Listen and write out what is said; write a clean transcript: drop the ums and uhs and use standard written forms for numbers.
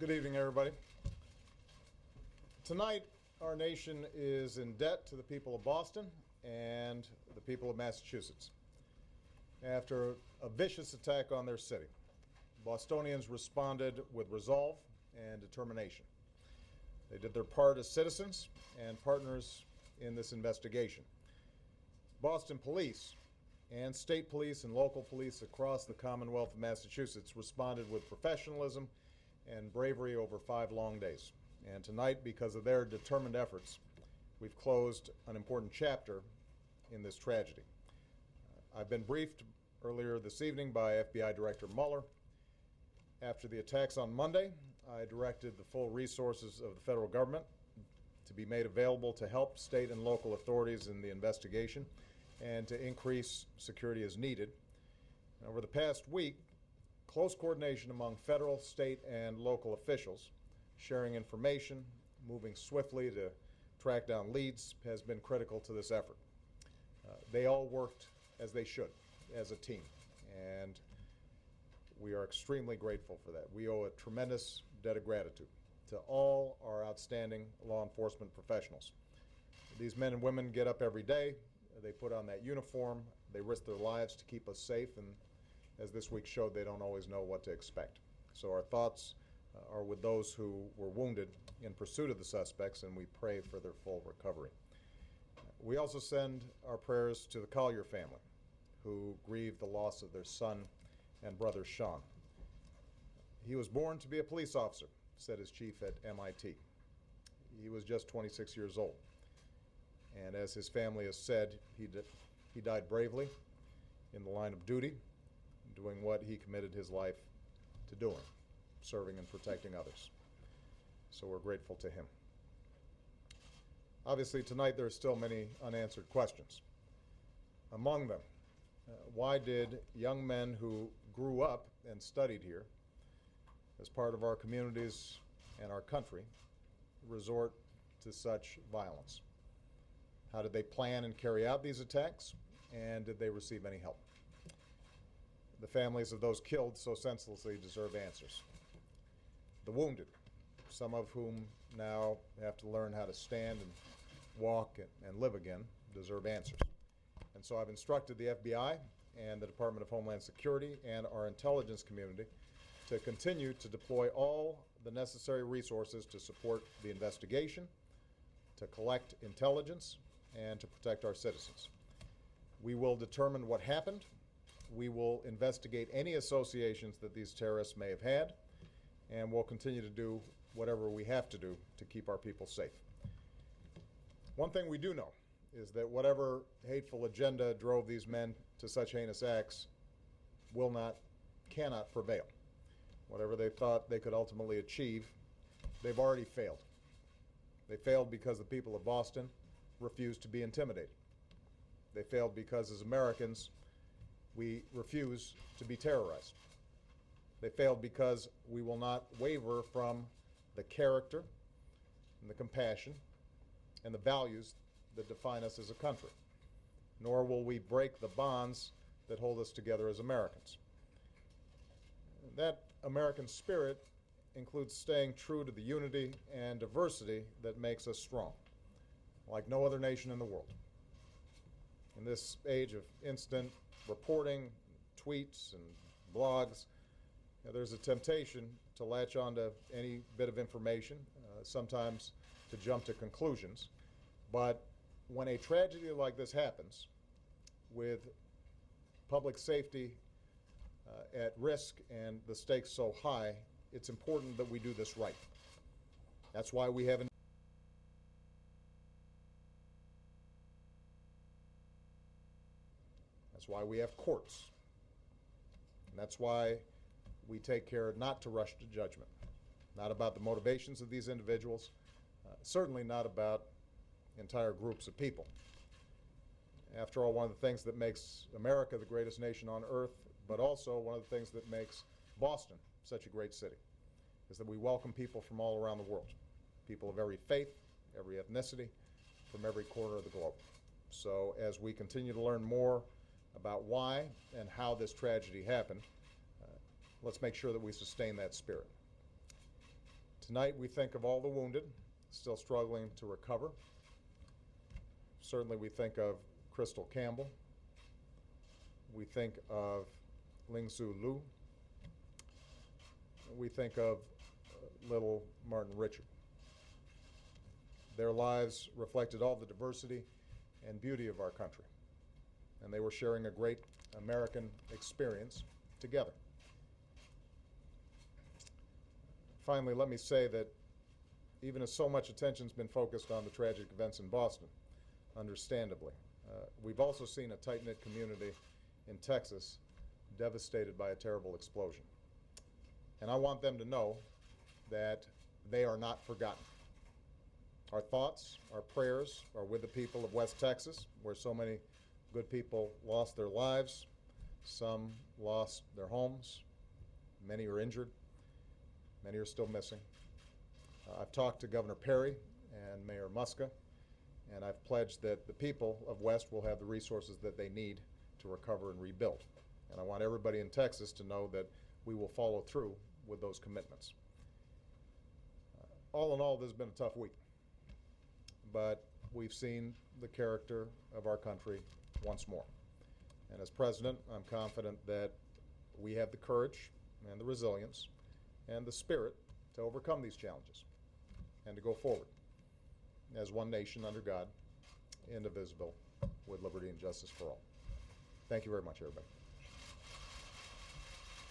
Good evening, everybody. Tonight, our nation is in debt to the people of Boston and the people of Massachusetts. After a vicious attack on their city, Bostonians responded with resolve and determination. They did their part as citizens and partners in this investigation. Boston police and state police and local police across the Commonwealth of Massachusetts responded with professionalism and bravery over 5 long days. And tonight, because of their determined efforts, we've closed an important chapter in this tragedy. I've been briefed earlier this evening by FBI Director Mueller. After the attacks on Monday, I directed the full resources of the federal government to be made available to help state and local authorities in the investigation and to increase security as needed. And over the past week, close coordination among federal, state, and local officials, sharing information, moving swiftly to track down leads, has been critical to this effort. They all worked as they should, as a team, and we are extremely grateful for that. We owe a tremendous debt of gratitude to all our outstanding law enforcement professionals. These men and women get up every day, they put on that uniform, they risk their lives to keep us safe, and as this week showed, they don't always know what to expect. So our thoughts are with those who were wounded in pursuit of the suspects, and we pray for their full recovery. We also send our prayers to the Collier family, who grieve the loss of their son and brother Sean. He was born to be a police officer, said his chief at MIT. He was just 26 years old. And as his family has said, he died bravely in the line of duty, doing what he committed his life to doing, serving and protecting others. So we're grateful to him. Obviously, tonight there are still many unanswered questions. Among them, why did young men who grew up and studied here as part of our communities and our country resort to such violence? How did they plan and carry out these attacks, and did they receive any help? The families of those killed so senselessly deserve answers. The wounded, some of whom now have to learn how to stand and walk and live again, deserve answers. And so I've instructed the FBI and the Department of Homeland Security and our intelligence community to continue to deploy all the necessary resources to support the investigation, to collect intelligence, and to protect our citizens. We will determine what happened. We will investigate any associations that these terrorists may have had, and we'll continue to do whatever we have to do to keep our people safe. One thing we do know is that whatever hateful agenda drove these men to such heinous acts cannot prevail. Whatever they thought they could ultimately achieve, they've already failed. They failed because the people of Boston refused to be intimidated. They failed because, as Americans, we refuse to be terrorized. They failed because we will not waver from the character and the compassion and the values that define us as a country, nor will we break the bonds that hold us together as Americans. That American spirit includes staying true to the unity and diversity that makes us strong, like no other nation in the world. In this age of instant reporting, tweets, and blogs, there's a temptation to latch onto any bit of information, sometimes to jump to conclusions. But when a tragedy like this happens, with public safety at risk and the stakes so high, it's important that we do this right. That's why we have That's why we have courts. And that's why we take care not to rush to judgment. Not about the motivations of these individuals, certainly not about entire groups of people. After all, one of the things that makes America the greatest nation on earth, but also one of the things that makes Boston such a great city, is that we welcome people from all around the world, people of every faith, every ethnicity, from every corner of the globe. So as we continue to learn more about why and how this tragedy happened, let's make sure that we sustain that spirit. Tonight we think of all the wounded still struggling to recover. Certainly we think of Crystal Campbell. We think of Ling Su Lu. We think of little Martin Richard. Their lives reflected all the diversity and beauty of our country, and they were sharing a great American experience together. Finally, let me say that even as so much attention's been focused on the tragic events in Boston, understandably, we've also seen a tight-knit community in Texas devastated by a terrible explosion. And I want them to know that they are not forgotten. Our thoughts, our prayers are with the people of West Texas, where so many good people lost their lives. Some lost their homes. Many are injured. Many are still missing. I've talked to Governor Perry and Mayor Muska, and I've pledged that the people of West will have the resources that they need to recover and rebuild. And I want everybody in Texas to know that we will follow through with those commitments. All in all, this has been a tough week, but we've seen the character of our country once more. And as president, I'm confident that we have the courage and the resilience and the spirit to overcome these challenges and to go forward as one nation under God, indivisible, with liberty and justice for all. Thank you very much, everybody.